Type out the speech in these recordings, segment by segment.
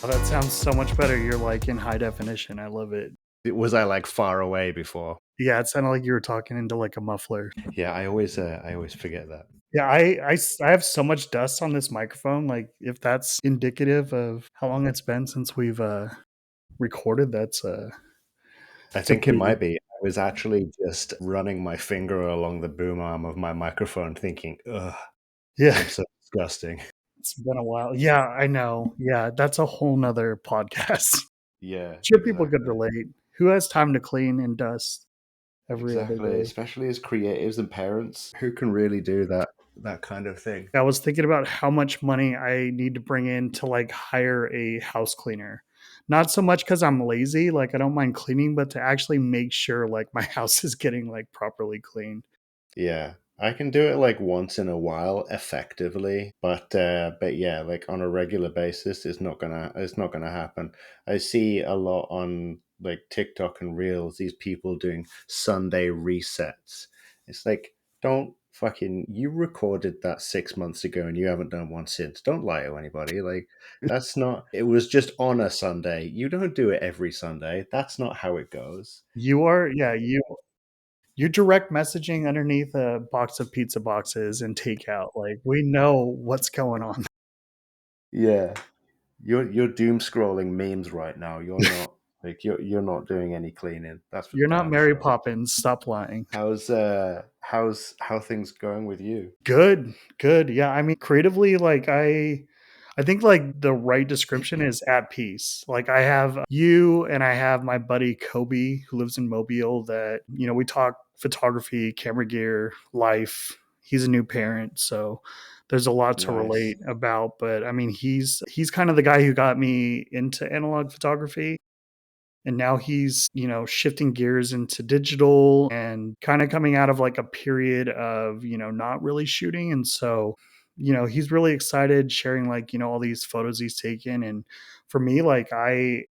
Oh, that sounds so much better. You're like in high definition. I love it. Was I like far away before? Yeah, it sounded like you were talking into like a muffler. Yeah, I always forget that. Yeah, I have so much dust on this microphone. Like, if that's indicative of how long it's been since we've recorded, I it's a think it pretty might be. I was actually just running my finger along the boom arm of my microphone, thinking, "Ugh, yeah. I'm so disgusting." It's been a while. Yeah, I know. Yeah, that's a whole nother podcast. Yeah, Sure, people could exactly. relate. Who has time to clean and dust every other Exactly, day? especially as creatives and parents, who can really do that kind of thing? I was thinking about how much money I need to bring in to like hire a house cleaner. Not so much because I'm lazy, like I don't mind cleaning, but to actually make sure like my house is getting like properly cleaned. Yeah. I can do it like once in a while effectively, but yeah, like on a regular basis it's not gonna happen. I see a lot on like TikTok and Reels, these people doing Sunday resets. It's like, don't fucking you recorded that 6 months ago and you haven't done one since. Don't lie to anybody. Like that's not it was just on a Sunday. You don't do it every Sunday. That's not how it goes. You are, yeah, you're direct messaging underneath a box of pizza boxes and takeout. Like we know what's going on. Yeah. You're doom scrolling memes right now. You're not like you're not doing any cleaning. That's for You're not damn Mary sure. Poppins. Stop lying. How things going with you? Good, good. Yeah, I mean, creatively, like I think like the right description is at peace. Like I have you and I have my buddy Kobe who lives in Mobile that, we talk photography, camera gear, life. He's a new parent, so there's a lot to Nice. relate about, but I mean, he's kind of the guy who got me into analog photography. And now he's, shifting gears into digital and kind of coming out of like a period of, not really shooting. And so, he's really excited sharing like, all these photos he's taken. And for me, like I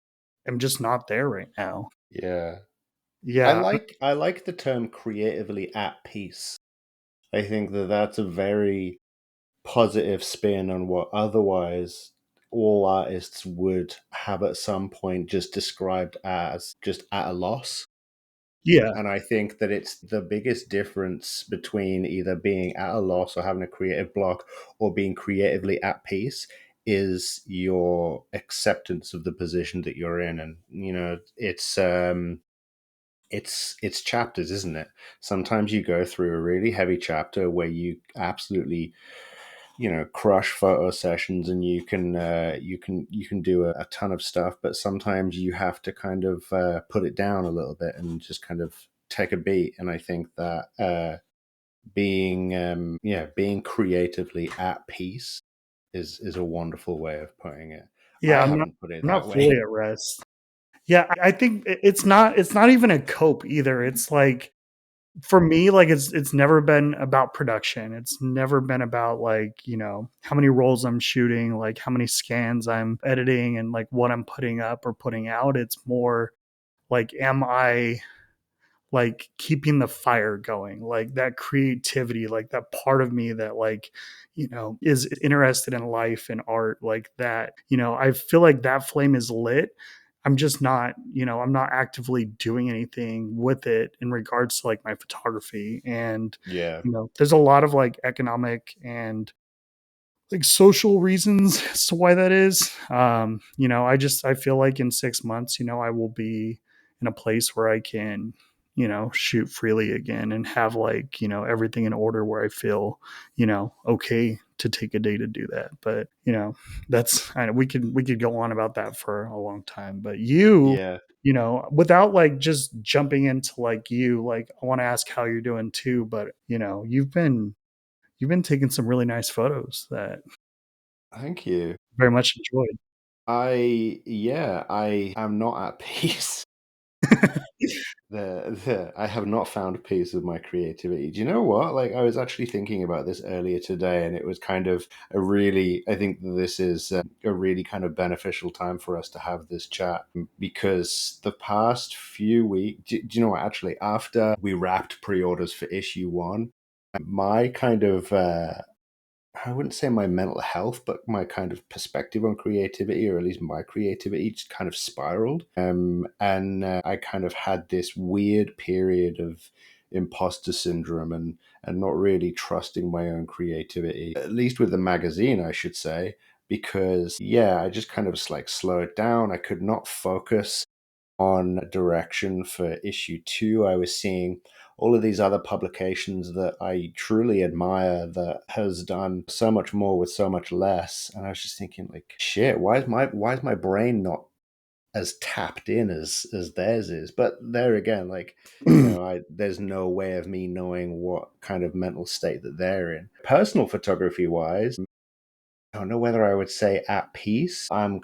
am just not there right now. Yeah. Yeah. I like the term creatively at peace. I think that that's a very positive spin on what otherwise all artists would have at some point just described as just at a loss. Yeah. And I think that it's the biggest difference between either being at a loss or having a creative block or being creatively at peace is your acceptance of the position that you're in. And, it's chapters, isn't it? Sometimes you go through a really heavy chapter where you absolutely crush photo sessions and you can do a ton of stuff, but sometimes you have to kind of put it down a little bit and just kind of take a beat. And I think that being creatively at peace is a wonderful way of putting it. I Yeah. haven't put it I'm that not fully way. at rest. Yeah. I think it's not even a cope either. It's like, for me, like it's never been about production. It's never been about like, how many rolls I'm shooting, like how many scans I'm editing and like what I'm putting up or putting out. It's more like, am I like keeping the fire going, like that creativity, like that part of me that like, is interested in life and art, like that, I feel like that flame is lit. I'm just not, I'm not actively doing anything with it in regards to like my photography. And, Yeah. there's a lot of like economic and like social reasons as to why that is. I feel like in 6 months, I will be in a place where I can, shoot freely again and have like, everything in order where I feel, okay to take a day to do that. But, we could go on about that for a long time. But Yeah. without like just jumping into like like I want to ask how you're doing too, but you've been taking some really nice photos that Thank you. very much enjoyed. I am not at peace. I have not found peace with my creativity. Do you know what? Like, I was actually thinking about this earlier today, and it was kind of I think that this is a really kind of beneficial time for us to have this chat because the past few weeks, do you know what? Actually, after we wrapped pre orders for issue one, my kind of I wouldn't say my mental health, but my kind of perspective on creativity, or at least my creativity, just kind of spiraled. And I kind of had this weird period of imposter syndrome and not really trusting my own creativity, at least with the magazine, I should say, because yeah, I just kind of like slowed down. I could not focus on direction for issue 2. I was seeing all of these other publications that I truly admire that has done so much more with so much less. And I was just thinking, like, shit, why is my brain not as tapped in as theirs is? But there again, like, I there's no way of me knowing what kind of mental state that they're in. Personal photography wise, I don't know whether I would say at peace. I'm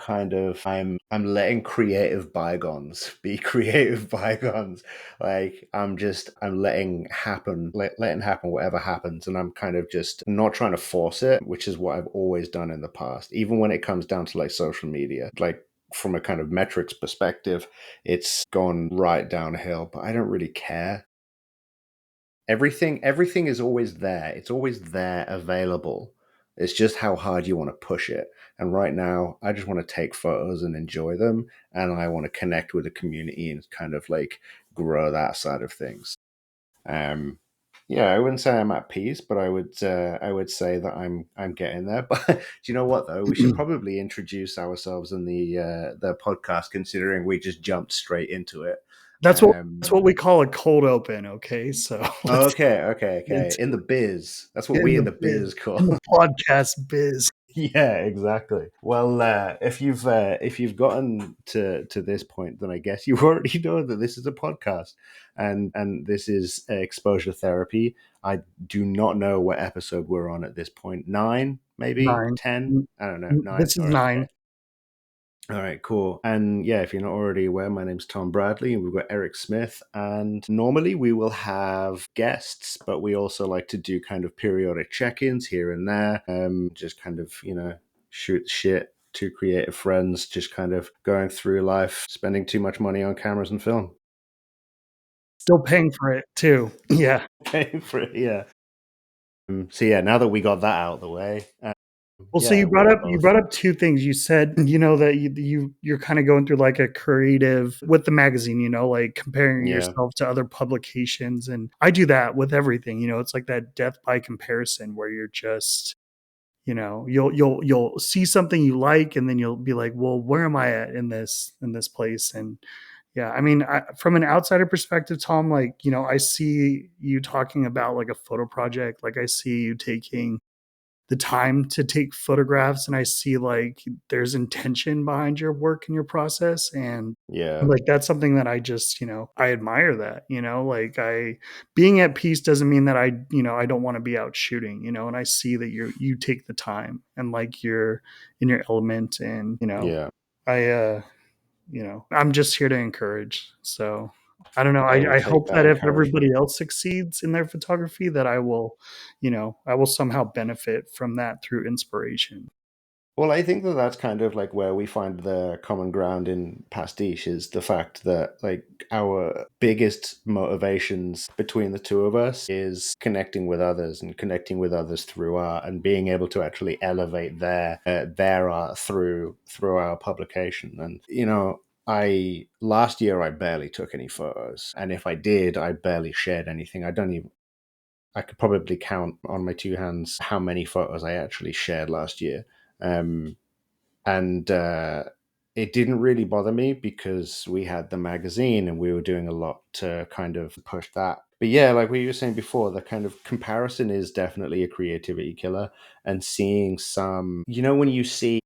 letting creative bygones be creative bygones. Like I'm letting happen whatever happens, and I'm kind of just not trying to force it, which is what I've always done in the past. Even when it comes down to like social media, like from a kind of metrics perspective, it's gone right downhill, but I don't really care. Everything is always there. It's always there available. It's just how hard you want to push it. And right now, I just want to take photos and enjoy them, and I want to connect with the community and kind of like grow that side of things. Um, yeah, I wouldn't say I'm at peace, but I would say that I'm getting there. But do you know what though? We should probably introduce ourselves in the podcast, considering we just jumped straight into it. That's what we call a cold open, okay? So let's Okay, okay, get okay. into In the it. biz. That's what In we in the the biz, biz call. in the podcast biz. Yeah, exactly. Well, if you've gotten to this point, then I guess you already know that this is a podcast, and this is exposure therapy. I do not know what episode we're on at this point. 9, maybe 9. 10. I don't know. 9. This is All right. Okay. 9. All right, cool. And yeah, if you're not already aware, my name's Thom Bradley, and we've got Eric Smith. And normally we will have guests, but we also like to do kind of periodic check ins here and there. Just kind of, shoot the shit. Two creative friends just kind of going through life, spending too much money on cameras and film. Still paying for it too. Yeah. Okay, for it, yeah. So yeah, now that we got that out of the way, Well, so yeah, you we're brought up you both. brought up 2 things. You said, that you're kinda going through, like, a creative with the magazine, like, comparing Yeah, yourself to other publications, and I do that with everything, it's like that death by comparison where you're just, you'll see something you like, and then you'll be like, "Well, where am I at in this place?" And, yeah, I mean, from an outsider perspective, Tom, like, I see you talking about, like, a photo project, like, I see you taking the time to take photographs, and I see like there's intention behind your work and your process, and yeah, like that's something that I just, I admire that, like I being at peace doesn't mean that I don't want to be out shooting, and I see that you take the time and like you're in your element, and yeah. I I'm just here to encourage. So I don't know. Yeah, we'll I take hope that that if encouragement. everybody else succeeds in their photography, that I will somehow benefit from that through inspiration. Well, I think that that's kind of like where we find the common ground in Pastiche is the fact that like our biggest motivations between the two of us is connecting with others and connecting with others through art and being able to actually elevate their art through our publication. And I last year I barely took any photos, and if I did, I barely shared anything. I could probably count on my two hands how many photos I actually shared last year. Um, and it didn't really bother me because we had the magazine and we were doing a lot to kind of push that. But yeah, like we were saying before, the kind of comparison is definitely a creativity killer. And seeing when you see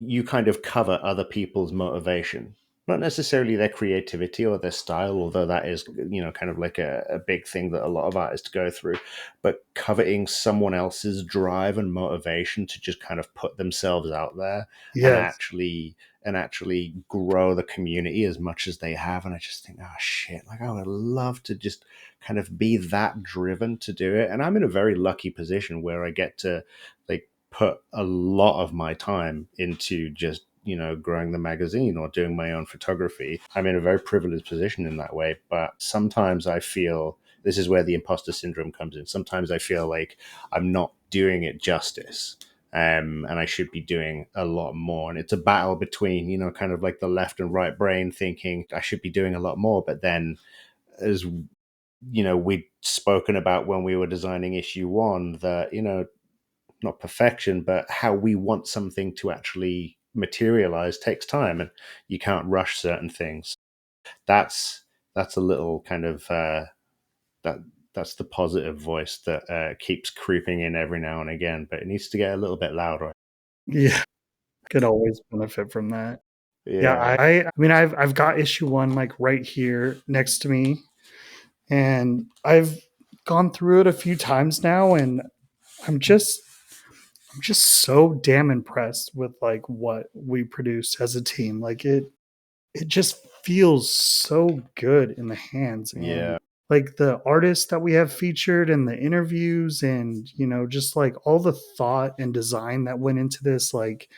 you kind of cover other people's motivation, not necessarily their creativity or their style, although that is, kind of like a big thing that a lot of artists go through, but coveting someone else's drive and motivation to just kind of put themselves out there and Yes. actually grow the community as much as they have. And I just think, oh shit, like I would love to just kind of be that driven to do it. And I'm in a very lucky position where I get to like put a lot of my time into just growing the magazine or doing my own photography. I'm in a very privileged position in that way, but sometimes I feel this is where the imposter syndrome comes in. Sometimes I feel like I'm not doing it justice. And I should be doing a lot more. And it's a battle between, kind of like the left and right brain thinking I should be doing a lot more. But then, as we'd spoken about when we were designing issue one, that, not perfection, but how we want something to actually materialize takes time, and you can't rush certain things. That's a little kind of that that's the positive voice that keeps creeping in every now and again, but it needs to get a little bit louder. Yeah, could always benefit from that. Yeah, Yeah, I mean, I've got issue one like right here next to me, and I've gone through it a few times now, and I'm just I'm just so damn impressed with like what we produced as a team. Like it just feels so good in the hands, and yeah, like the artists that we have featured and the interviews, and just like all the thought and design that went into this, like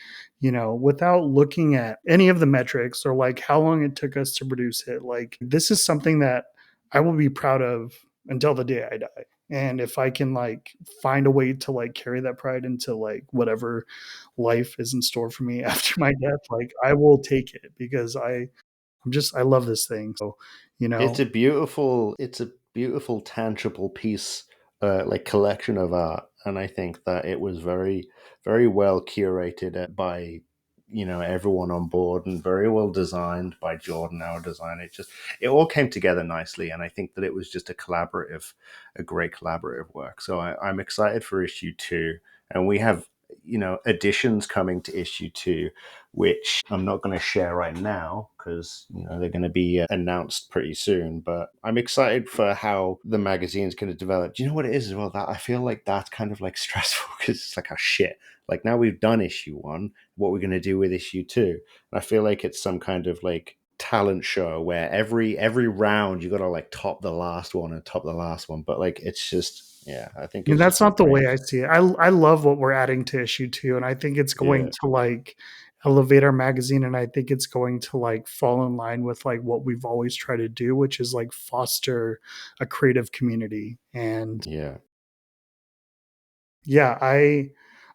without looking at any of the metrics or like how long it took us to produce it, like this is something that I will be proud of until the day I die. And if I can like find a way to like carry that pride into like whatever life is in store for me after my death, like I will take it, because I love this thing. So, you it's know, a beautiful tangible piece, like collection of art, and I think that it was very, very well curated by everyone on board, and very well designed by Jordan, our designer. It all came together nicely, and I think that it was just a great collaborative work. So I'm excited for issue two, and we have additions coming to issue two, which I'm not going to share right now because they're going to be announced pretty soon. But I'm excited for how the magazine's going to develop. Do you know what it is as well? That I feel like that's kind of like stressful because it's like, oh shit! Like now we've done issue one, what we're going to do with issue two? And I feel like it's some kind of like talent show where every round you got to like top the last one and top the last one. But like it's just, yeah, I think I mean, it's that's just a not the great. way I see it. I love what we're adding to issue two, and I think it's going Yeah, to like elevate our magazine, and I think it's going to like fall in line with like what we've always tried to do, which is like foster a creative community. And yeah. yeah, I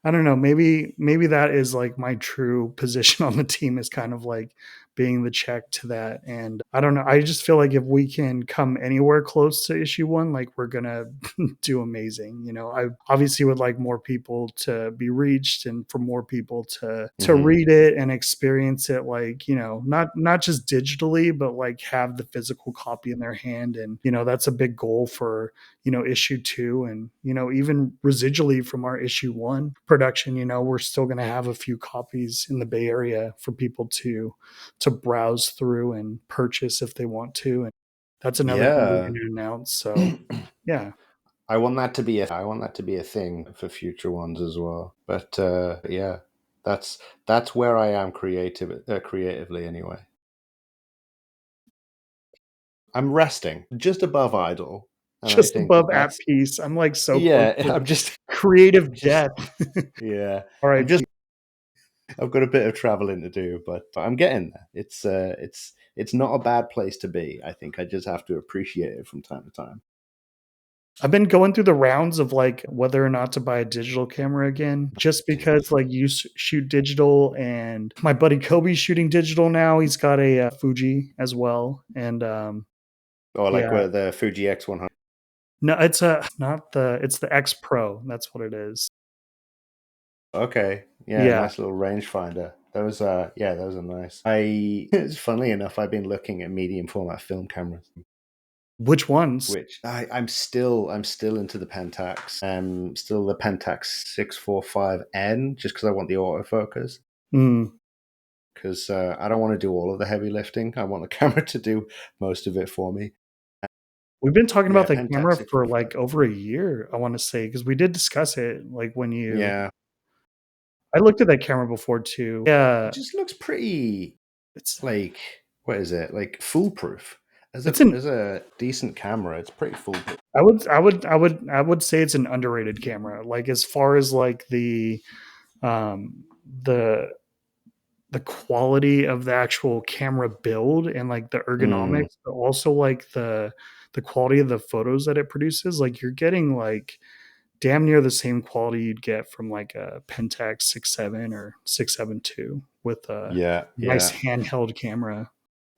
don't know, maybe that is like my true position on the team, is kind of like being the check to that. And I don't know, I just feel like if we can come anywhere close to issue one, like we're gonna do amazing. I obviously would like more people to be reached, and for more people to Hmm. read it and experience it, like not just digitally, but like have the physical copy in their hand. And that's a big goal for issue two, and even residually from our issue one production. We're still going to have a few copies in the Bay Area for people to browse through and purchase if they want to. And that's another thing we're Yeah. going to announce. So yeah. I want that to be a thing for future ones as well. But yeah, that's where I am creatively anyway. I'm resting just above idle, and I Just think that above at that's peace. I'm like so close yeah. to I'm just creative just death. yeah. I'm RIP. just I've got a bit of traveling to do, but I'm getting there. It's not a bad place to be. I think I just have to appreciate it from time to time. I've been going through the rounds of like whether or not to buy a digital camera again, just Dude. because like shoot digital, and my buddy Kobe's shooting digital now. He's got a Fuji as well, and Or like yeah, where the Fuji X100. no, it's not it's the X Pro. That's what it is. Okay. Yeah, Yeah, nice little rangefinder. Those are yeah, those are nice. It's funnily enough, I've been looking at medium format film cameras, which ones? which I'm still into the Pentax. Still the Pentax 645N, just because I want the autofocus. Mm. Because I don't want to do all of the heavy lifting. I want the camera to do most of it for me. We've been talking about Yeah, the Pentax camera for 645. like over a year, I want to say, because we did discuss it. Like when Yeah, I looked at that camera before too. it Yeah, just looks pretty it's like what is it? Like foolproof. As a it's an as a decent camera, it's pretty foolproof. I would say it's an underrated camera. Like as far as like um the the quality of the actual camera build and like the Mm, ergonomics, but also like the the quality of the photos that it produces, like you're getting like damn near the same quality you'd get from like a Pentax 6.7 or 6.7 II with a Yeah, nice yeah, handheld camera.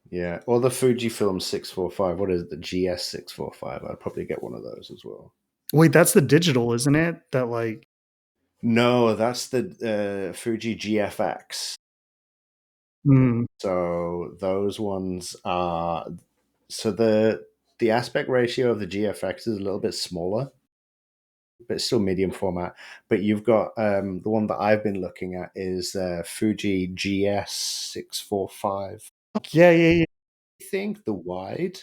yeah. Or the Fujifilm 645. What is it? The GS 645? I'd probably get one of those as well. Wait, that's the digital, isn't it? That like No, that's the Fuji GFX. mm, So those ones are so the aspect ratio of the GFX is a little bit smaller, but it's still medium format. But you've got the one that I've been looking at is Fuji GS 645. yeah, yeah, yeah. I think the wide,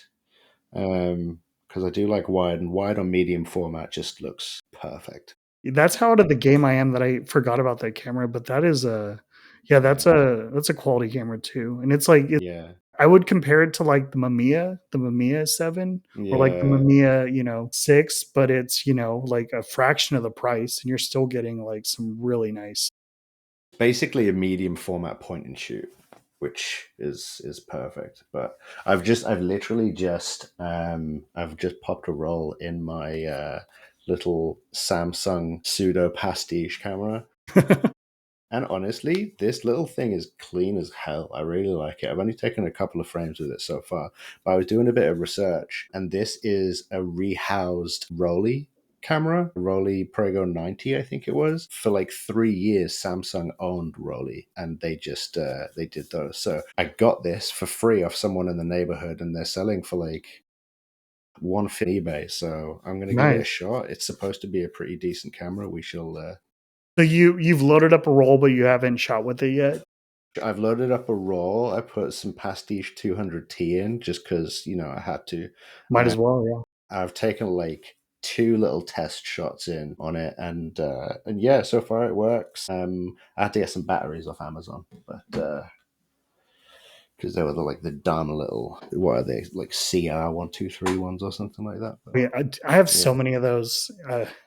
because I do like wide, and wide on medium format just looks perfect. That's how out of the game I am that I forgot about that camera, but that is a yeah, Yeah, that's a quality camera too. And it's like yeah, I would compare it to like the Mamiya 7 or like the yeah. Mamiya, 6, but it's, like a fraction of the price and you're still getting like some really nice. Basically a medium format point and shoot, which is perfect. But I've literally just I've just popped a roll in my little Samsung pseudo pastiche camera. And honestly, this little thing is clean as hell. I really like it. I've only taken a couple of frames with it so far, but I was doing a bit of research, and this is a rehoused Rollei camera, Rollei Prego 90, I think it was. For like 3 years, Samsung owned Rollei, and they did those. So I got this for free off someone in the neighborhood, and they're selling for like 150 eBay. So I'm gonna give it a Nice. shot. It's supposed to be a pretty decent camera. We shall So you've loaded up a roll, but you haven't shot with it yet? I've loaded up a roll. I put some Pastiche 200T in just because, I had to. Might Uh, as well, yeah. I've taken like two little test shots in on it, and yeah, so far it works. I had to get some batteries off Amazon, but because they were the dumb little, what are they, like CR 123 ones or something like that. But Yeah, I have so yeah, many of those,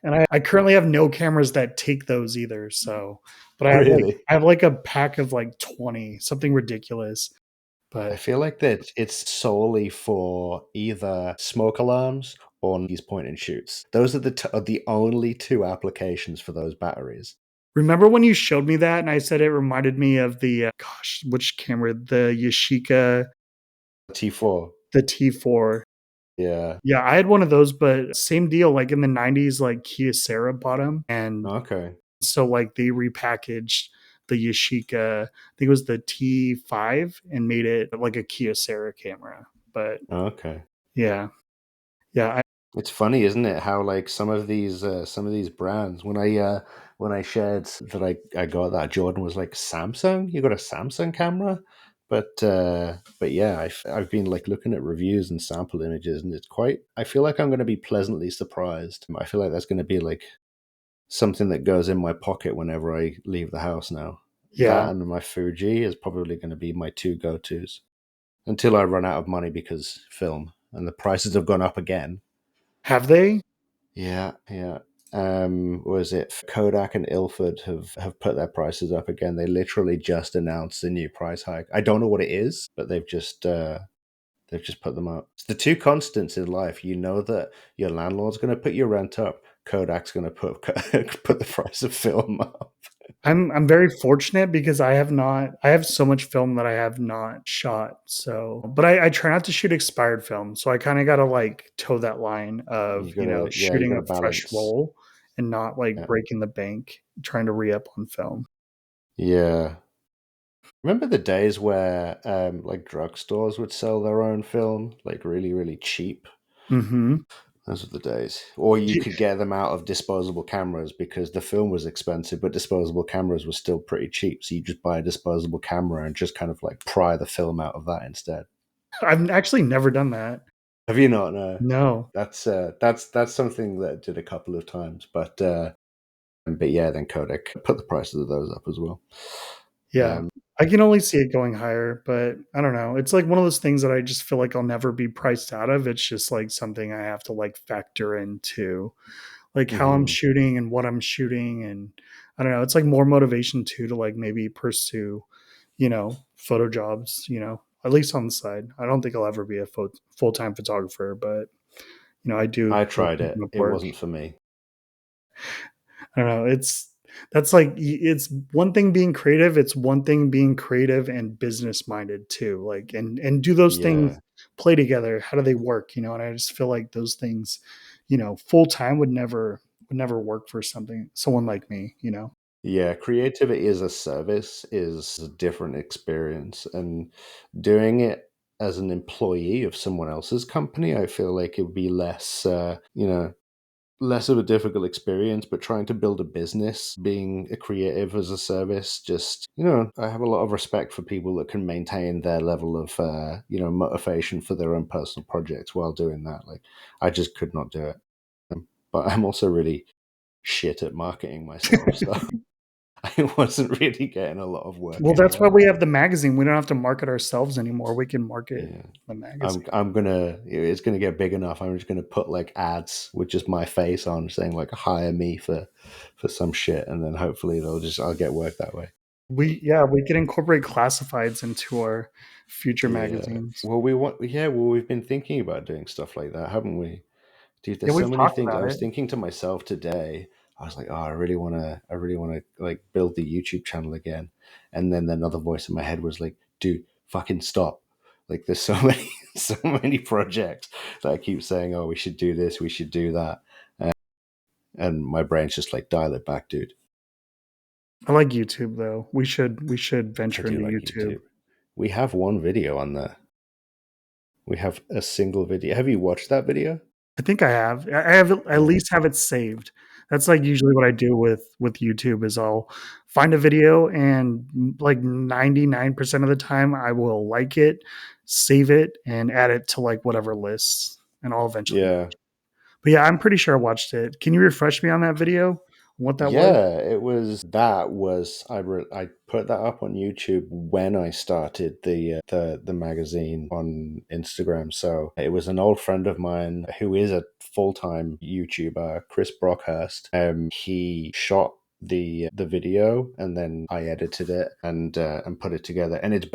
and I currently have no cameras that take those either. So, but really. I have like a pack of like 20, something ridiculous. I But feel like that it's solely for either smoke alarms or these point and shoots. Those are are the only two applications for those batteries. remember when you showed me that, and I said it reminded me of the gosh, which camera? The Yashica, T4. the T4. Yeah. Yeah, I had one of those, but same deal. Like in the '90s, like Kyocera bought them, and Okay. so like they repackaged the Yashica. I think it was the T5 and made it like a Kyocera camera. But Okay. yeah, yeah, It's funny, isn't it? How like some of these brands when I shared that I got that Jordan was like Samsung. You got a Samsung camera, but yeah, I've been like looking at reviews and sample images, and it's quite. I feel like I'm going to be pleasantly surprised. I feel like that's going to be like something that goes in my pocket whenever I leave the house now. yeah. That and my Fuji is probably going to be my two go tos until I run out of money because film and the prices have gone up again. Have they? Yeah, yeah. Was it Kodak and Ilford have put their prices up again? They literally just announced a new price hike. I don't know what it is, but they've just put them up. It's the two constants in life. You know that your landlord's going to put your rent up. Kodak's going to put put the price of film up. I'm very fortunate because I have so much film that I have not shot. So, but I try not to shoot expired film. So I kind of got to like toe that line of, You shooting gotta a fresh balance. roll and not like Yeah, breaking the bank trying to re up on film. yeah. Remember the days where like drugstores would sell their own film like really really cheap? Mhm. Those were the days. Or you could get them out of disposable cameras because the film was expensive, but disposable cameras were still pretty cheap. So you just buy a disposable camera and just kind of like pry the film out of that instead. I've actually never done that. Have you not? No. No. That's something that I did a couple of times, but yeah, then Kodak put the prices of those up as well. Yeah. Um, I can only see it going higher, but I don't know. It's like one of those things that I just feel like I'll never be priced out of. It's just like something I have to like factor into like how I'm mhm. shooting and what I'm shooting. And I don't know, it's like more motivation too to like maybe pursue, photo jobs, at least on the side. I don't think I'll ever be a full time photographer, but I do I those tried kind it. of It work. wasn't for me. I don't know. That's like it's one thing being creative. It's one thing being creative and business minded too. Like and do those things Yeah. play together? How do they work? And I just feel like those things, full time would never work for someone like me. Yeah, creativity as a service is a different experience, and doing it as an employee of someone else's company, I feel like it would be less, less of a difficult experience. But trying to build a business, being a creative as a service, just I have a lot of respect for people that can maintain their level of, motivation for their own personal projects while doing that. Like, I just could not do it. But I'm also really shit at marketing myself, so. I wasn't really getting a lot of work Well, that's why anywhere. we have the magazine. We don't have to market ourselves anymore. We can market Yeah. the I'm magazine. I'm gonna it's gonna get big enough. I'm just gonna put like ads with just my face on saying like hire me for some shit, and then hopefully I'll get work that way. We can incorporate classifieds into our future Yeah. magazines. Well, we've been thinking about doing stuff like that, haven't we? Dude, Yeah, there's so we've many talked things. I about was it. thinking to myself today, I was like, oh, I really wanna like build the YouTube channel again. And then another voice in my head was like, dude, fucking stop. Like there's so many so many projects that I keep saying, oh, we should do this, we should do that. And my brain's just like, dial it back, dude. I like YouTube though. We should I venture do into like YouTube. YouTube. We have one video on there. We have a single video. Have you watched that video? I think I have. I have at Yeah. least have it saved. That's like usually what I do with YouTube is I'll find a video and like 99% of the time I will like it, save it, and add it to like whatever lists, and I'll eventually watch Yeah. it. But yeah, I'm pretty sure I watched it. Can you refresh me on that video? What that was? Yeah, I put that up on YouTube when I started the magazine on Instagram. So it was an old friend of mine who is a full-time YouTuber, Chris Brockhurst. He shot the video and then I edited it and put it together. And it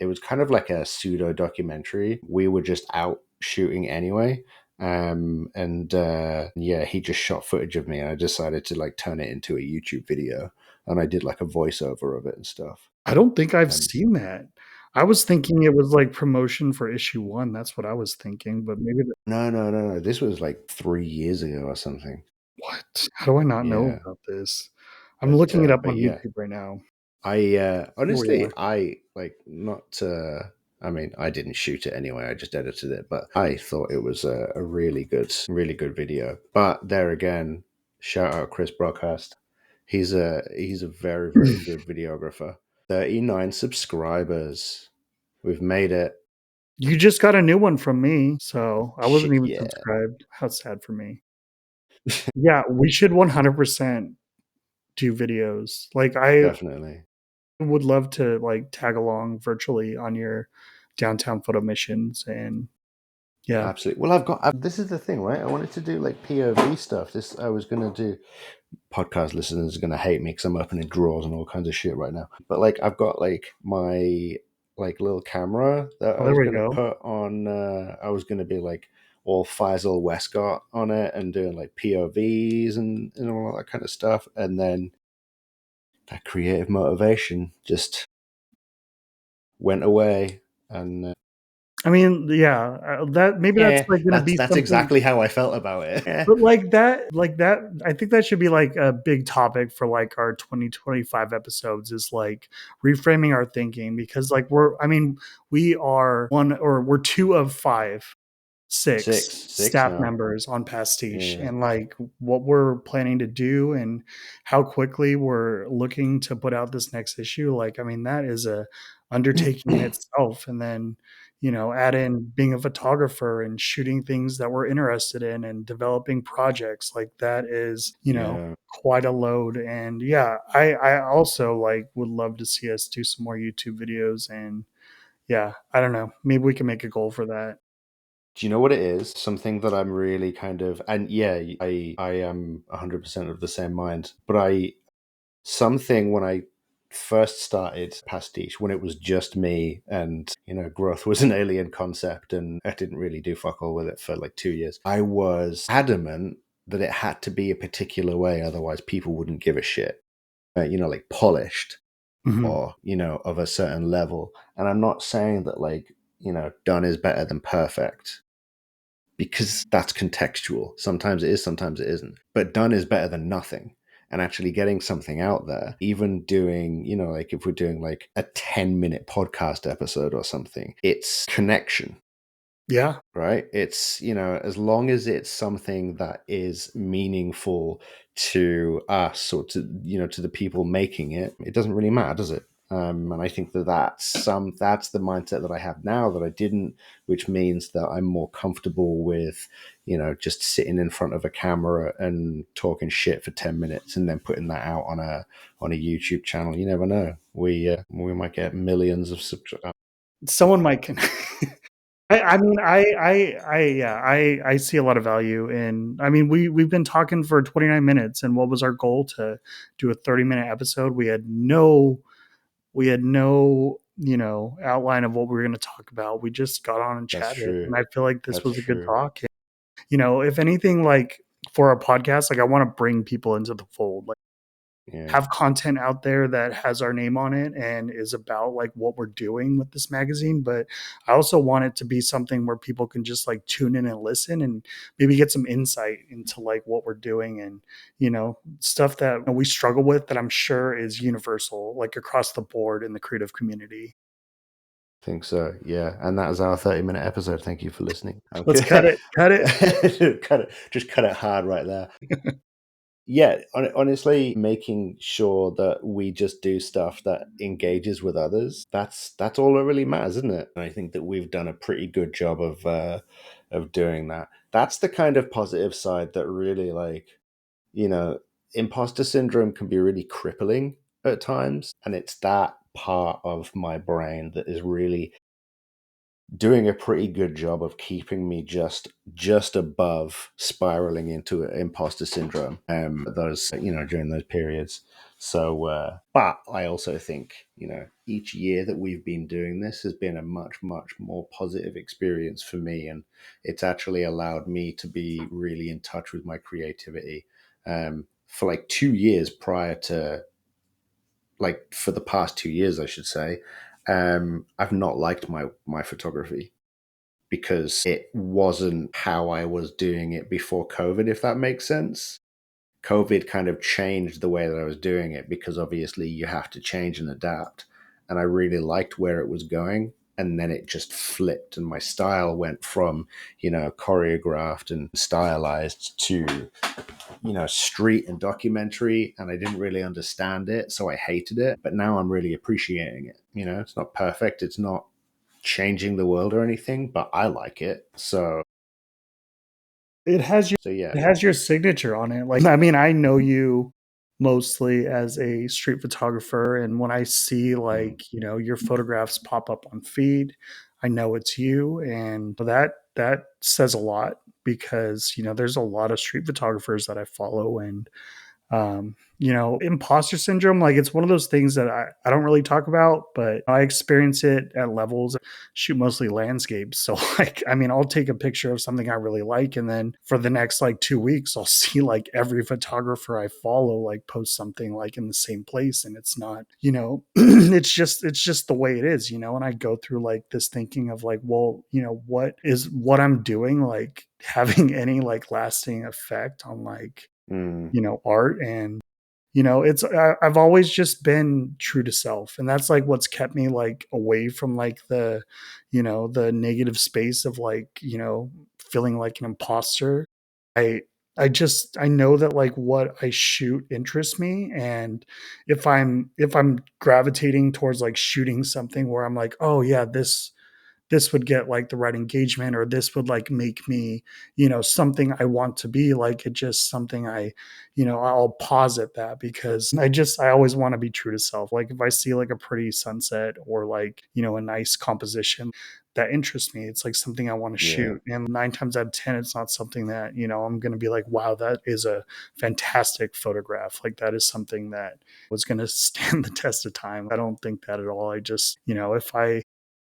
was kind of like a pseudo documentary. We were just out shooting anyway. Yeah, he just shot footage of me and I decided to like turn it into a YouTube video. And I did like a voiceover of it and stuff. I don't think I've Um, seen that. I was thinking it was like promotion for issue 1. That's what I was thinking, but maybe no, no, no, no. This was like 3 years ago or something. what? How do I not know Yeah. about this? I'm looking it up But on yeah, YouTube right now. Honestly, Here we are. I like not. I mean, I didn't shoot it anyway. I just edited it, but I thought it was a really good video. But there again, shout out Chris Brockhurst. He's a very good videographer. 39 subscribers. We've made it. You just got a new one from me, so I wasn't Shit, even yeah, subscribed. How sad for me. Yeah, we should 100% do videos. Like, I definitely. would love to, like, tag along virtually on your downtown photo missions, and yeah. Absolutely. Well, this is the thing, right? I wanted to do like POV stuff. This I was gonna do. Podcast listeners are gonna hate me because I'm opening drawers and all kinds of shit right now. But like, I've got like my like little camera that I Oh, there was we gonna go. put on. I was gonna be like all Faisal Westcott on it and doing like POVs and all that kind of stuff. And then that creative motivation just went away. And I mean, yeah, that maybe that's, yeah, like, gonna be that's something. exactly how I felt about it. But like that, I think that should be like a big topic for like our 2025 episodes is like reframing our thinking because like I mean, we're two of five, six Six staff now. members on Pastiche, Yeah. and like what we're planning to do and how quickly we're looking to put out this next issue. Like, I mean, that is a undertaking in itself. And then, add in being a photographer and shooting things that we're interested in and developing projects like that is, Yeah. quite a load. And yeah, I also like would love to see us do some more YouTube videos. And yeah, I don't know, maybe we can make a goal for that. Do you know what it is? Something that I'm really kind of, and yeah, I am 100% of the same mind. But something when I first started Pastiche, when it was just me and, growth was an alien concept and I didn't really do fuck all with it for like 2 years, I was adamant that it had to be a particular way, otherwise people wouldn't give a shit. Like polished Mhm. or, of a certain level. And I'm not saying that like, done is better than perfect, because that's contextual. Sometimes it is, sometimes it isn't. But done is better than nothing. And actually getting something out there, even doing, like if we're doing like a 10-minute podcast episode or something, it's connection, Yeah. right? It's, as long as it's something that is meaningful to us or to, to the people making it, it doesn't really matter, does it? And I think that that's the mindset that I have now that I didn't, which means that I'm more comfortable with, just sitting in front of a camera and talking shit for 10 minutes and then putting that out on a YouTube channel. You never know. We might get millions of subscribers. Someone might can I mean, yeah, I see a lot of value in. I mean, we've been talking for 29 minutes, and what was our goal to do a 30-minute episode? We had no outline of what we were going to talk about. We just got on and That's chatted, true. and I feel like this That's was a good true. talk. And, if anything, like for a podcast, like I want to bring people into the fold, like Yeah. have content out there that has our name on it and is about like what we're doing with this magazine. But I also want it to be something where people can just like tune in and listen and maybe get some insight into like what we're doing and stuff that we struggle with that I'm sure is universal, like across the board in the creative community. Think so, yeah. And that is our 30-minute episode. Thank you for listening. Let's Okay. cut it. Cut it. Cut it. Just cut it hard right there. Yeah, honestly, making sure that we just do stuff that engages with others, that's all that really matters, isn't it? And I think that we've done a pretty good job of doing that. That's the kind of positive side that really, like, you know, imposter syndrome can be really crippling at times, and it's that part of my brain that is really doing a pretty good job of keeping me just above spiraling into imposter syndrome those during those periods. So but I also think each year that we've been doing this has been a much more positive experience for me, and it's actually allowed me to be really in touch with my creativity. For like 2 years prior to, like, for the past 2 years I should say, I've not liked my photography because it wasn't how I was doing it before COVID, if that makes sense. COVID kind of changed the way that I was doing it because obviously you have to change and adapt. And I really liked where it was going. And then it just flipped, and my style went from, choreographed and stylized to, street and documentary. And I didn't really understand it. So I hated it. But now I'm really appreciating it. It's not perfect. It's not changing the world or anything, but I like it. It has your So yeah. it has your signature on it. Like, I mean, I know you mostly as a street photographer, and when I see Mm. like, your photographs pop up on feed, I know it's you, and that says a lot because, there's a lot of street photographers that I follow, and imposter syndrome, like it's one of those things that I don't really talk about, but I experience it at levels. Shoot mostly landscapes. So like, I mean, I'll take a picture of something I really like. And then for the next like 2 weeks, I'll see like every photographer I follow, like post something like in the same place. And it's not, it's just the way it is, and I go through like this thinking of like, well, what I'm doing, like having any like lasting effect on like, Mm. art. And I've always just been true to self, and that's like what's kept me like away from like the negative space of like feeling like an imposter. I i just i know that like what I shoot interests me, and if I'm gravitating towards like shooting something where I'm like, oh yeah, this this would get like the right engagement, or this would like make me, something I want to be. Like it just something I'll pause at that, because I always want to be true to self. Like if I see like a pretty sunset, or like, a nice composition that interests me, it's like something I want to Yeah. shoot. And 9 times out of 10, it's not something that, I'm going to be like, wow, that is a fantastic photograph. Like that is something that was going to stand the test of time. I don't think that at all. I just,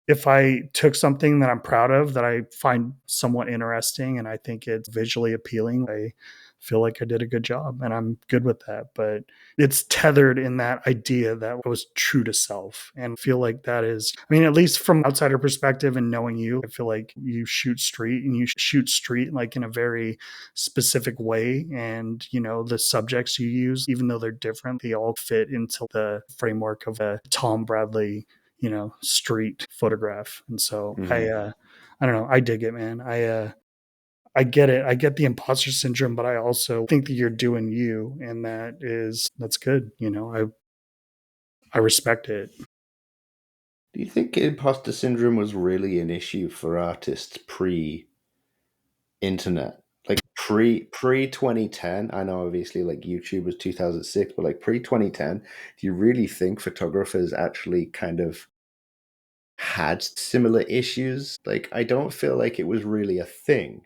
if I took something that I'm proud of, that I find somewhat interesting, and I think it's visually appealing, I feel like I did a good job, and I'm good with that. But it's tethered in that idea that I was true to self, and feel like that is, I mean, at least from outsider perspective and knowing you, I feel like you shoot street, and you shoot street like in a very specific way. And, the subjects you use, even though they're different, they all fit into the framework of a Thom Bradley street photograph. And so Hmm. I don't know, I dig it, man. I get it. I get the imposter syndrome, but I also think that you're doing you, and that's good. I respect it. Do you think imposter syndrome was really an issue for artists pre-internet? Like pre 2010? I know obviously like YouTube was 2006, but like pre 2010, do you really think photographers actually kind of had similar issues? Like I don't feel like it was really a thing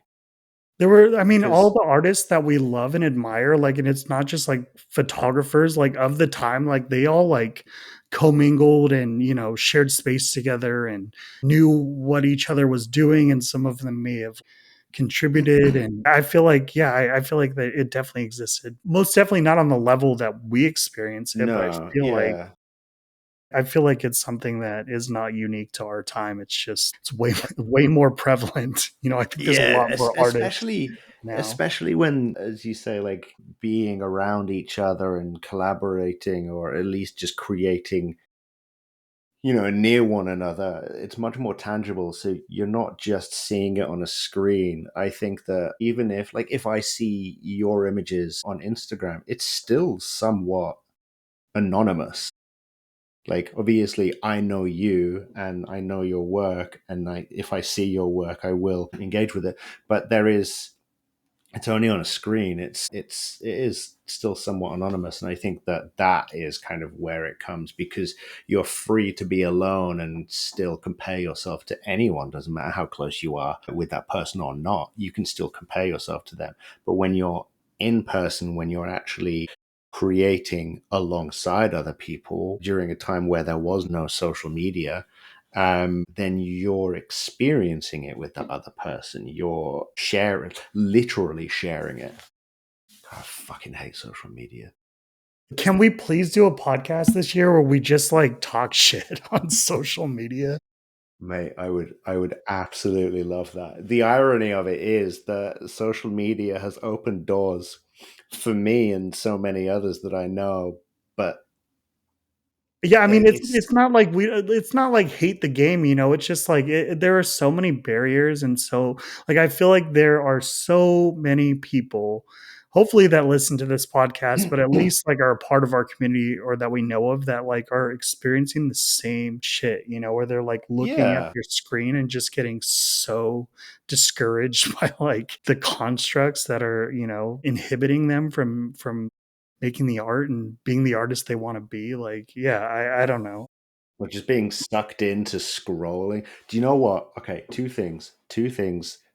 There were, I mean, all because the artists that we love and admire, like, and it's not just like photographers, like of the time, like they all like commingled and, shared space together and knew what each other was doing. And some of them may have contributed. And I feel like, yeah, I feel like that it definitely existed. Most definitely not on the level that we experience it, but no, yeah. I feel like it's something that is not unique to our time. It's just, it's way, way more prevalent. I think there's a Yeah, lot more artists now. especially when, as you say, like being around each other and collaborating, or at least just creating, near one another, it's much more tangible. So you're not just seeing it on a screen. I think that even if, like, if I see your images on Instagram, it's still somewhat anonymous. Like, obviously, I know you and I know your work, and if I see your work, I will engage with it. But it's only on a screen. It is still somewhat anonymous, and I think that that is kind of where it comes, because you're free to be alone and still compare yourself to anyone. Doesn't matter how close you are with that person or not, you can still compare yourself to them. But when you're in person, when you're actually creating alongside other people during a time where there was no social media, then you're experiencing it with the other person. You're sharing, literally sharing it. God, I fucking hate social media. Can we please do a podcast this year where we just like talk shit on social media? Mate, I would absolutely love that. The irony of it is that social media has opened doors for me and so many others that I know, but Yeah, I mean, it's it's not like hate the game, it's just like there are so many barriers, and so like I feel like there are so many people, hopefully that listen to this podcast, but at least like are a part of our community, or that we know of, that like are experiencing the same shit, where they're like looking at yeah, their screen and just getting so discouraged by like the constructs that are, inhibiting them from making the art and being the artist they want to be. Like, yeah, I don't know. or just being sucked into scrolling. Do you know what? Okay, two things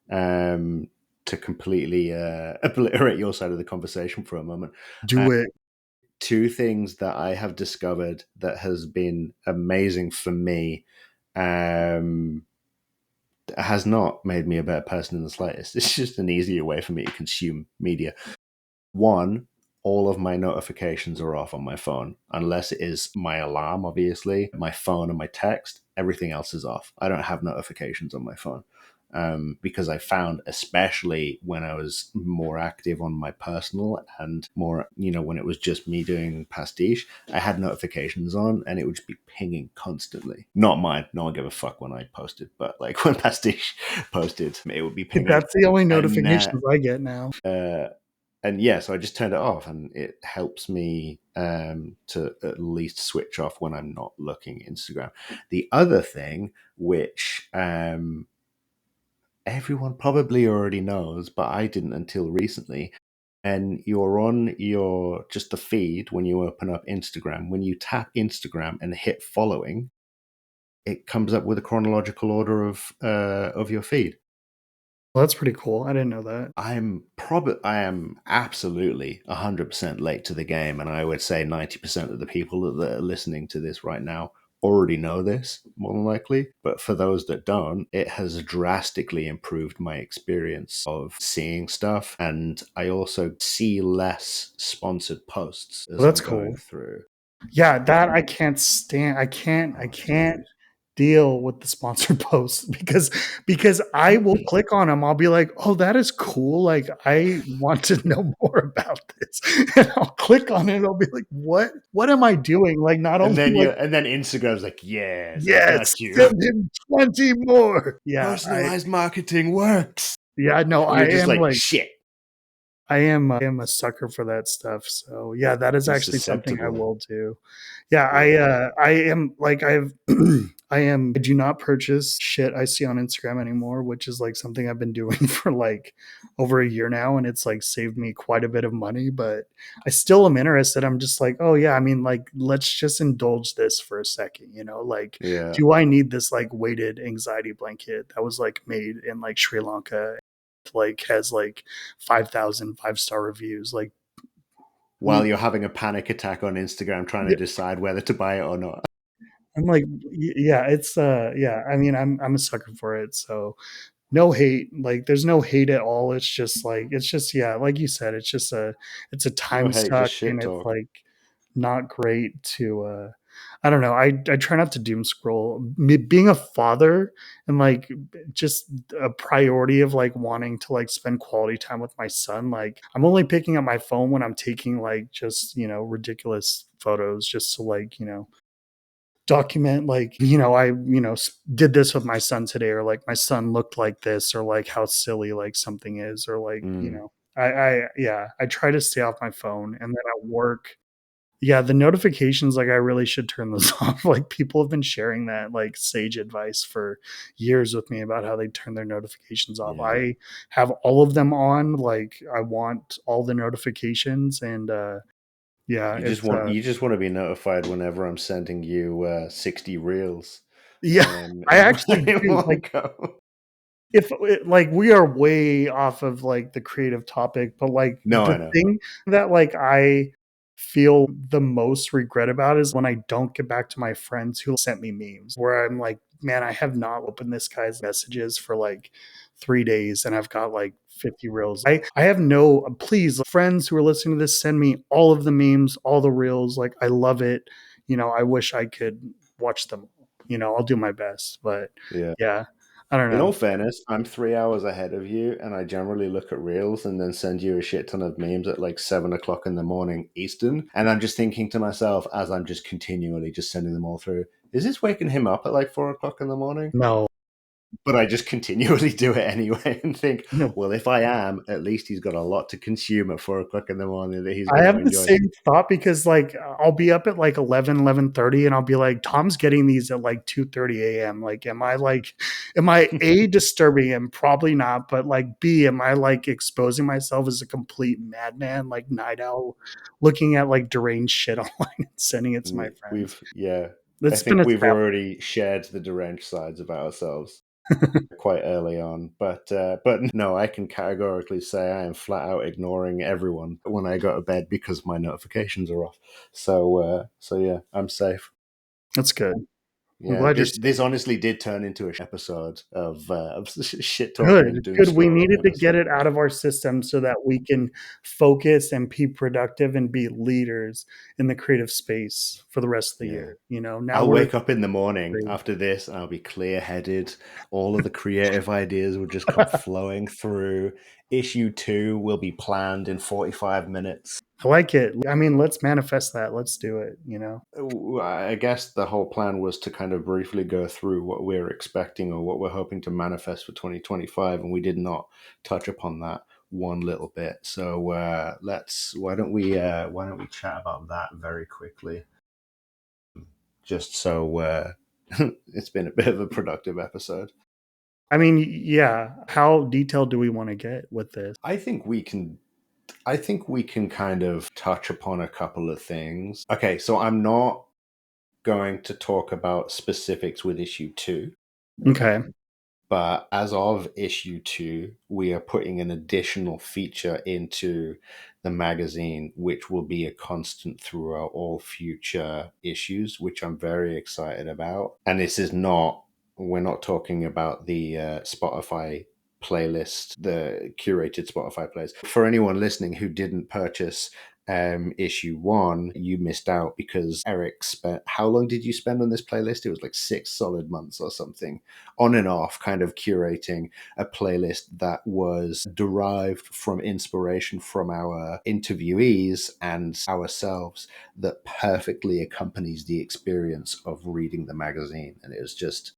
to completely obliterate your side of the conversation for a moment. Do it. Two things that I have discovered that has been amazing for me, um, has not made me a better person in the slightest. It's just an easier way for me to consume media. One, all of my notifications are off on my phone, unless it is my alarm, obviously, my phone and my text. Everything else is off. I don't have notifications on my phone. Because I found, especially when I was more active on my personal and more, when it was just me doing Pastiche, I had notifications on and it would just be pinging constantly. Not mine. No one gave a fuck when I posted, but like when Pastiche posted, it would be pinging. That's the only And notifications I get now. uh, and yeah, so I just turned it off, and it helps me to at least switch off when I'm not looking at Instagram. The other thing, which everyone probably already knows, but I didn't until recently, and you're on your just the feed when you open up Instagram. When you tap Instagram and hit following, it comes up with a chronological order of your feed. Well, that's pretty cool. I didn't know that. I am absolutely 100% late to the game, and I would say 90% of the people that are listening to this right now already know this, more than likely. But for those that don't, it has drastically improved my experience of seeing stuff, and I also see less sponsored posts Well, as I'm that's going cool. through. Yeah, that I can't stand. I can't deal with the sponsored posts because I will click on them. I'll be like, "Oh, that is cool. Like, I want to know more about this." And I'll click on it. I'll be like, What am I doing?" Like, not And only then like, Instagram's like, yes, I "Yes, got you. send him 20 more." Yeah, Personalized marketing works. no, And you're just like, shit. I am a sucker for that stuff. So yeah, that is You're actually something I susceptible. will do. Yeah, Yeah. I am like I do not purchase shit I see on Instagram anymore, which is like something I've been doing for like over a year now, and it's like saved me quite a bit of money, but I still am interested. I'm just like, oh yeah, I mean, like, let's just indulge this for a second, like, Yeah. do I need this like weighted anxiety blanket that was like made in like Sri Lanka, like has like 5,000 5-star reviews? Like, While you're having a panic attack on Instagram trying to yeah, decide whether to buy it or not. I'm like, yeah, it's yeah, I mean, I'm a sucker for it. So no hate, like, there's no hate at all. It's just, yeah, like you said, it's a No time hate, suck, just and shit it's talk. like not great to I don't know. I try not to doom scroll. Me being a father and like just a priority of like wanting to like spend quality time with my son. Like, I'm only picking up my phone when I'm taking like just, ridiculous photos just to like, document like, I, did this with my son today, or like my son looked like this, or like how silly like something is, or like, Mm. yeah, I try to stay off my phone. And then at work, yeah, the notifications, like, I really should turn those off. Like, people have been sharing that, like, sage advice for years with me about how they turn their notifications off. Yeah. I have all of them on, like, I want all the notifications, and, yeah, You just want to be notified whenever I'm sending you 60 reels yeah, I in actually do. one go. If like, we are way off of like the creative topic, but like No, the I know. thing that like I feel the most regret about is when I don't get back to my friends who sent me memes, where I'm like, man, I have not opened this guy's messages for like 3 days, and I've got like 50 reels. I have no, please, friends who are listening to this, send me all of the memes, all the reels. Like, I love it. I wish I could watch them. I'll do my best, but Yeah. yeah, I don't In all know. fairness, I'm 3 hours ahead of you, and I generally look at reels and then send you a shit ton of memes at like 7 o'clock in the morning Eastern. And I'm just thinking to myself as I'm just continually just sending them all through, is this waking him up at like 4 o'clock in the morning? No, But I just continually do it anyway and think, no. well, if I am, at least he's got a lot to consume at 4 o'clock in the morning that he's I going to have the enjoy. same thought because, like, I'll be up at like 11:30, and I'll be like, Tom's getting these at like 2:30 AM. Like, am I A, disturbing him? Probably not. But like, B, am I like exposing myself as a complete madman, like night owl, looking at like deranged shit online and sending it to my friends? Yeah, I It's been think we've established. already shared the deranged sides about ourselves quite early on. But no, I can categorically say I am flat out ignoring everyone when I go to bed because my notifications are off. So yeah, I'm safe. That's good. I'm Yeah, glad you're this honestly did turn into a episode of shit talking and good. doom Good. We scrolling needed to get episode. it out of our system so that we can focus and be productive and be leaders in the creative space for the rest of the Yeah. year. Now I'll we're wake up in the morning free. after this and I'll be clear headed. All of the creative ideas will just come flowing through. Issue 2 will be planned in 45 minutes. I like it. I mean, let's manifest that. Let's do it. I guess the whole plan was to kind of briefly go through what we're expecting or what we're hoping to manifest for 2025, and we did not touch upon that. one little bit. So let's why don't we chat about that very quickly, just so it's been a bit of a productive episode. I mean, yeah, how detailed do we wanna get with this? I think we can I think we can kind of touch upon a couple of things. Okay, so I'm not going to talk about specifics with issue 2. Okay. But as of issue 2, we are putting an additional feature into the magazine, which will be a constant throughout all future issues, which I'm very excited about. And this is not, we're not talking about the Spotify playlist, the curated Spotify playlist. For anyone listening who didn't purchase issue 1, you missed out because Eric spent, how long did you spend on this playlist? It was like 6 solid months or something, on and off, kind of curating a playlist that was derived from inspiration from our interviewees and ourselves, that perfectly accompanies the experience of reading the magazine. And it was just,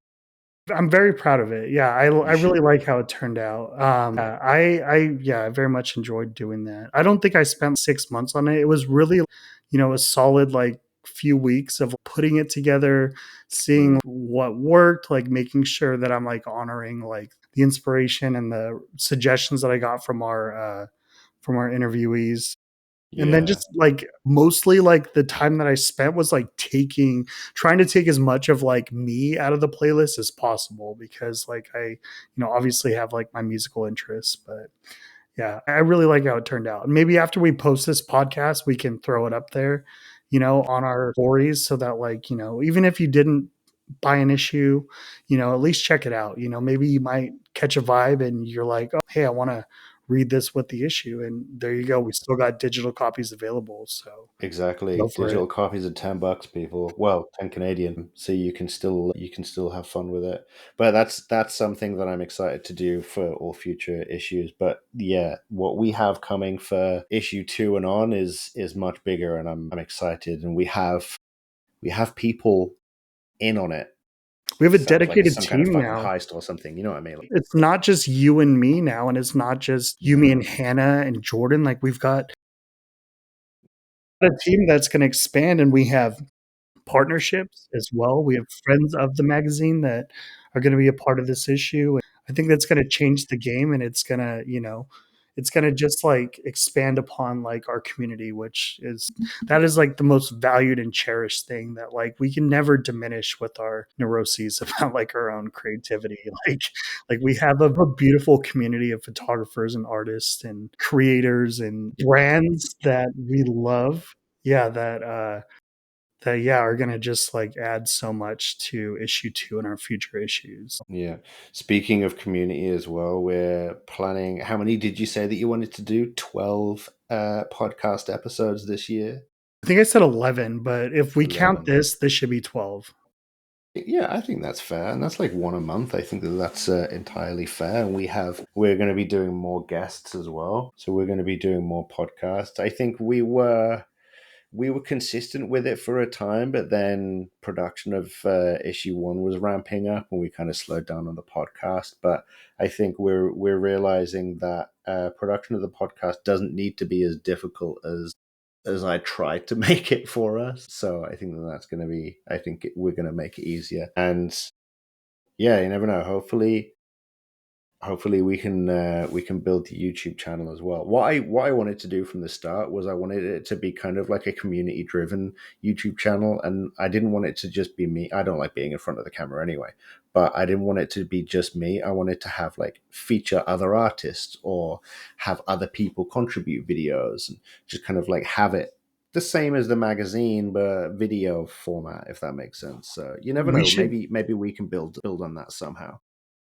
I'm very proud of it. Yeah, I you should really be. like how it turned out. I very much enjoyed doing that. I don't think I spent 6 months on it. It was really, a solid, like, few weeks of putting it together, seeing Mm, what worked, like, making sure that I'm, like, honoring, like, the inspiration and the suggestions that I got from our interviewees. And then yeah, just, like, mostly, like, the time that I spent was, like, trying to take as much of, like, me out of the playlist as possible because, like, obviously have, like, my musical interests, but yeah, I really like how it turned out. Maybe after we post this podcast, we can throw it up there, on our stories so that, like, even if you didn't buy an issue, at least check it out. Maybe you might catch a vibe and you're like, oh, hey, I want to read this with the issue. And there you go. We still got digital copies available. So exactly. go for it. Digital copies are $10, people. Well, 10 Canadian. So you can still have fun with it. But that's something that I'm excited to do for all future issues. But yeah, what we have coming for issue 2 and on is much bigger, and I'm excited. And we have people in on it. We have a Sounds like it's dedicated some kind of team fucking now. heist or something. You know what I mean? It's not just you and me now, and it's not just you, me, and Hannah and Jordan. Like we've got a team that's going to expand, and we have partnerships as well. We have friends of the magazine that are gonna be a part of this issue. I think that's gonna change the game, and it's gonna just, like, expand upon, like, our community, which is that is, like, the most valued and cherished thing that, like, we can never diminish with our neuroses about, like, our own creativity. Like, we have a beautiful community of photographers and artists and creators and brands that we love. Yeah, that yeah are going to just like add so much to issue 2 and our future issues. Yeah. Speaking of community as well, we're planning. How many did you say that you wanted to do? 12 podcast episodes this year? I think I said 11, but if we count 11. this should be 12. Yeah, I think that's fair, and that's like one a month. I think that that's entirely fair. And we're going to be doing more guests as well, so we're going to be doing more podcasts. I think we were consistent with it for a time, but then production of issue 1 was ramping up, and we kind of slowed down on the podcast. But I think we're realizing that production of the podcast doesn't need to be as difficult as I tried to make it for us. So I think that that's going to be. We're going to make it easier, and yeah, you never know. Hopefully we can build the YouTube channel as well. What I wanted to do from the start was I wanted it to be kind of like a community driven YouTube channel, and I didn't want it to just be me. I don't like being in front of the camera anyway, but I didn't want it to be just me. I wanted to have like feature other artists or have other people contribute videos and just kind of like have it the same as the magazine but video format, if that makes sense. So you never We know, should maybe we can build on that somehow.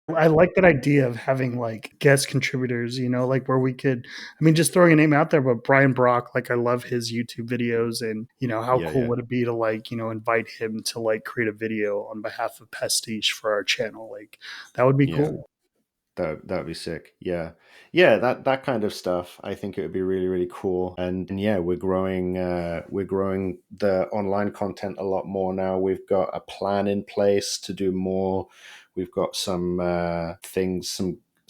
I like that idea of having like guest contributors, like where we could I mean just throwing a name out there, but Brian Brock, like I love his YouTube videos and how Yeah, cool yeah. would it be to like, invite him to like create a video on behalf of Pastiche for our channel. Like that would be Yeah. cool. That'd be sick. Yeah, yeah. That kind of stuff. I think it would be really really cool. And yeah, we're growing the online content a lot more now. We've got a plan in place to do more. We've got some things,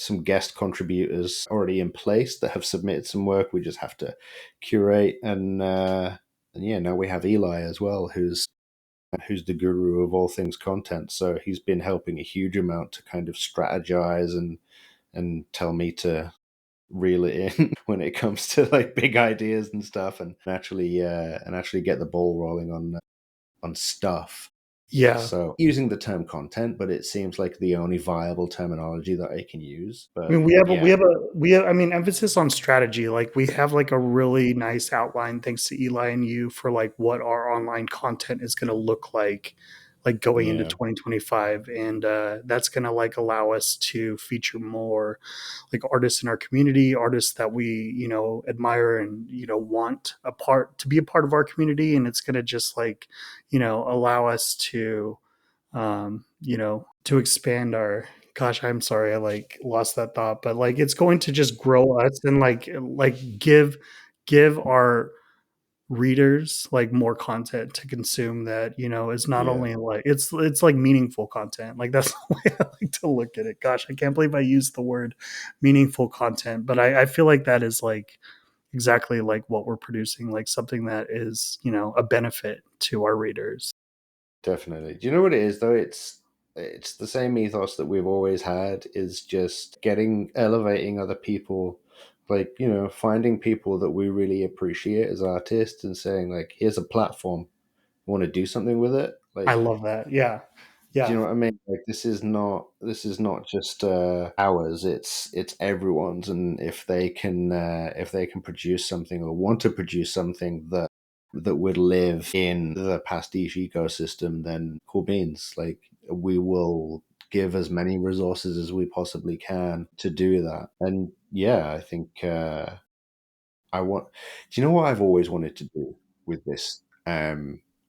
some guest contributors already in place that have submitted some work. We just have to curate, and yeah, now we have Eli as well, who's the guru of all things content. So he's been helping a huge amount to kind of strategize and tell me to reel it in when it comes to like big ideas and stuff, and actually get the ball rolling on stuff. Yeah. So using the term content, but it seems like the only viable terminology that I can use. I But mean, yeah, we have, I mean, emphasis on strategy. Like we have like a really nice outline, thanks to Eli and you, for like what our online content is going to look like going into yeah, 2025, and that's going to like allow us to feature more like artists in our community, artists that we admire and want a part to be a part of our community, and it's going to just like allow us to to expand our gosh, I'm sorry, I like lost that thought, but like it's going to just grow us and like give our readers like more content to consume that, is not yeah, only like it's like meaningful content. Like that's the way I like to look at it. Gosh, I can't believe I used the word meaningful content, but I feel like that is like exactly like what we're producing, like something that is, a benefit to our readers. definitely. Do you know what it is though? It's the same ethos that we've always had, is just getting elevating other people, like, finding people that we really appreciate as artists and saying like, here's a platform, want to do something with it. I Like, love that. Yeah. do you Yeah. know what I mean? Like, this is not just ours. It's everyone's. And if they can produce something or want to produce something that would live in the pastiche ecosystem, then cool beans. Like, we will give as many resources as we possibly can to do that. And yeah, I think I want. Do you know what I've always wanted to do with this?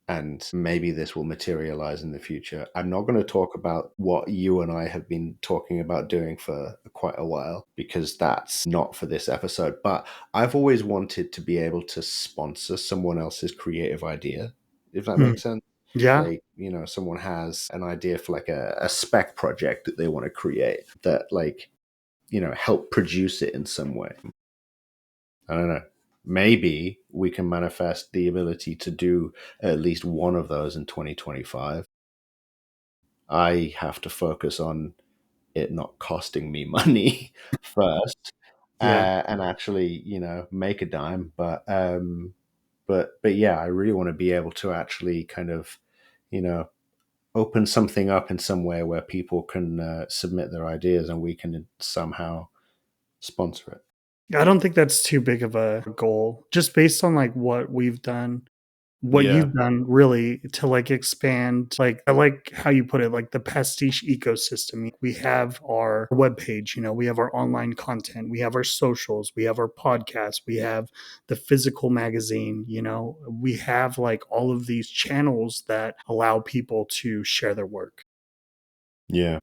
And maybe this will materialize in the future. I'm not going to talk about what you and I have been talking about doing for quite a while, because that's not for this episode. But I've always wanted to be able to sponsor someone else's creative idea, if that Hmm. makes sense. Yeah. Like, someone has an idea for like a spec project that they want to create, that like, help produce it in some way. I don't know. Maybe we can manifest the ability to do at least one of those in 2025. I have to focus on it not costing me money first, Yeah. and actually, make a dime. But yeah, I really want to be able to actually kind of, you know, open something up in some way where people can submit their ideas and we can somehow sponsor it. I don't think that's too big of a goal, just based on like what Yeah. you've done really to like expand. Like I like how you put it, like the pastiche ecosystem. We have our webpage, we have our online content, we have our socials, we have our podcast, we have the physical magazine, we have like all of these channels that allow people to share their work. Yeah.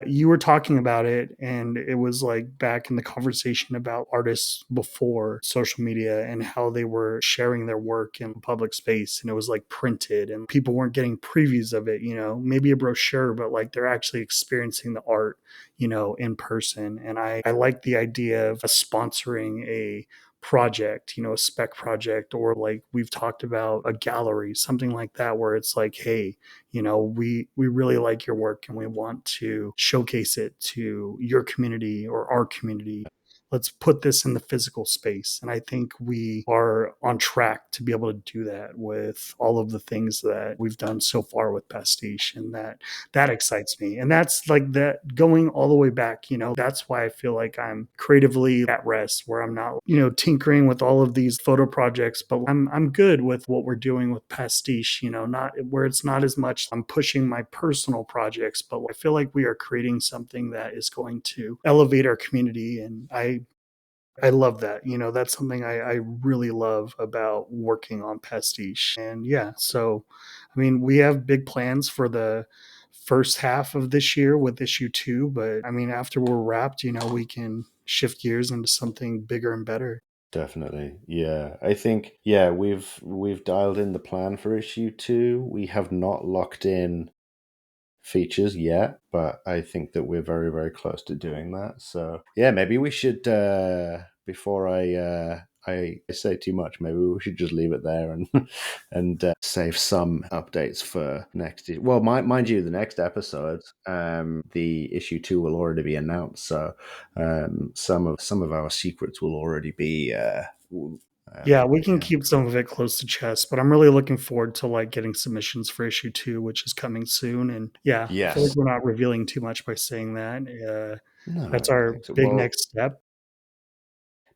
You were talking about it, and it was like back in the conversation about artists before social media and how they were sharing their work in public space, and it was like printed and people weren't getting previews of it, maybe a brochure, but like they're actually experiencing the art, in person. And I like the idea of sponsoring a project, a spec project, or like we've talked about a gallery, something like that, where it's like, hey, we really like your work and we want to showcase it to your community or our community. Let's put this in the physical space. And I think we are on track to be able to do that with all of the things that we've done so far with Pastiche. And that excites me. And that's like that going all the way back, that's why I feel like I'm creatively at rest, where I'm not, tinkering with all of these photo projects, but I'm good with what we're doing with Pastiche, not where it's not as much I'm pushing my personal projects, but I feel like we are creating something that is going to elevate our community. And I love that. That's something I really love about working on Pastiche. And yeah, so I mean, we have big plans for the first half of this year with issue two, but I mean, after we're wrapped, we can shift gears into something bigger and better. Definitely. Yeah. I think, yeah, we've dialed in the plan for issue 2. We have not locked in features yet, but I think that we're very, very close to doing that. So yeah, maybe we should before I say too much, maybe we should just leave it there and and save some updates for next. Well, mind you, the next episode, the issue 2 will already be announced, so some of our secrets will already be. Yeah, we can Yeah. keep some of it close to chest, but I'm really looking forward to like getting submissions for issue 2, which is coming soon. And yeah, I feel like Yes. we're not revealing too much by saying that. No, I That's don't our think so. big Well, next step.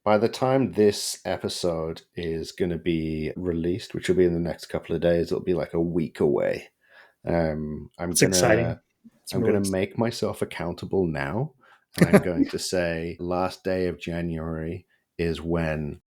by the time this episode is going to be released, which will be in the next couple of days, it'll be like a week away. I'm It's exciting. gonna It's I'm really gonna exciting. make myself accountable now, and I'm going to say last day of January is when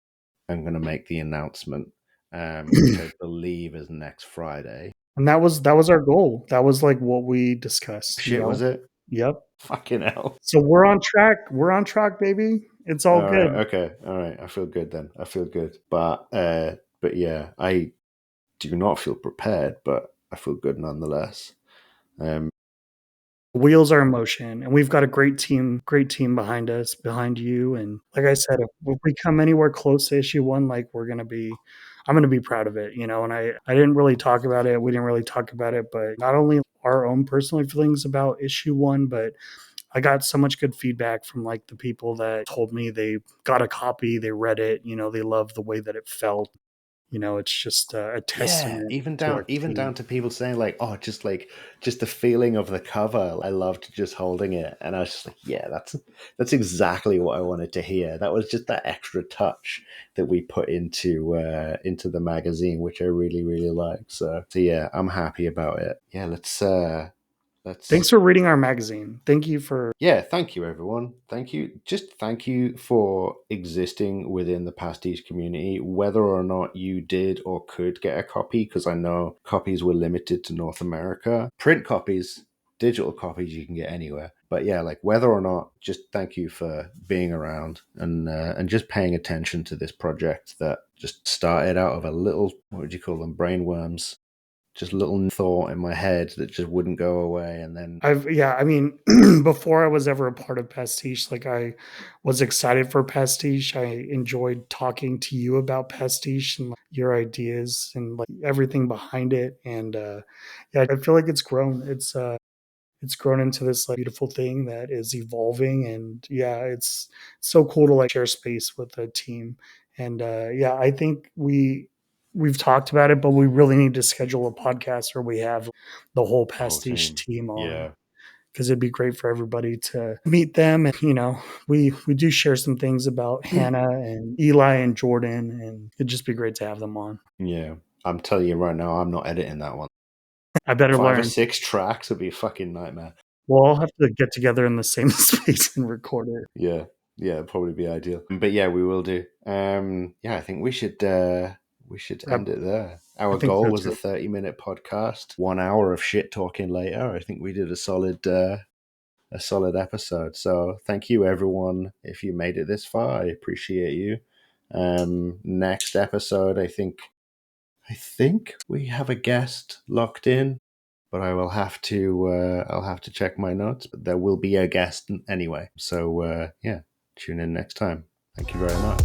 I'm gonna make the announcement, which I believe is next Friday. And that was our goal. That was like what we discussed, you Shit, was know. it? Yep. Fucking hell. So we're on track. We're on track, baby. It's all All right, good. okay, all right. I feel good then. I feel good, but yeah, I do not feel prepared, but I feel good nonetheless. Um, Wheels are in motion, and we've got a great team behind us, behind you. And like I said, if we come anywhere close to issue 1, like I'm gonna be proud of it, you know. And I didn't really talk about it. We didn't really talk about it, but not only our own personal feelings about issue 1, but I got so much good feedback from like the people that told me they got a copy, they read it, you know, they loved the way that it felt. You know, it's just a Yeah, testament even to down our even team. down to people saying like, "Oh, just the feeling of the cover. I loved just holding it." And I was just like, "Yeah, that's exactly what I wanted to hear." That was just that extra touch that we put into the magazine, which I really really like. So yeah, I'm happy about it. Yeah, let's Thanks for reading our magazine. Thank you for yeah, thank you, everyone. Thank you. Just thank you for existing within the pastiche community, whether or not you did or could get a copy, because I know copies were limited to North America. Print copies, digital copies, you can get anywhere. But yeah, like whether or not, just thank you for being around and just paying attention to this project that just started out of a little, what would you call them, brainworms, just a little thought in my head that just wouldn't go away, and then Yeah, I mean, before I was ever a part of Pastiche, like I was excited for Pastiche. I enjoyed talking to you about Pastiche and like, your ideas and like everything behind it. And yeah, I feel like it's grown into this like beautiful thing that is evolving. And yeah, it's so cool to like share space with a team. And yeah, I think we've talked about it, but we really need to schedule a podcast where we have the whole the whole Pastiche team. team on, Yeah. because it'd be great for everybody to meet them. And you know, we do share some things about Hannah and Eli and Jordan, and it'd just be great to have them on. Yeah, I'm telling you right now, I'm not editing that one. I better 5 or learn. 6 tracks would be a fucking nightmare. We'll all have to get together in the same space and record it. Yeah, yeah, it'd probably be ideal. But yeah, we will do. Yeah, I think we should I, end it there. I Our think goal so was a too. 30-minute podcast. 1 hour of shit talking later. I think we did a solid episode. So thank you everyone if you made it this far. I appreciate you. Next episode, I think we have a guest locked in, but I'll have to check my notes. But there will be a guest anyway. So yeah, tune in next time. Thank you very much.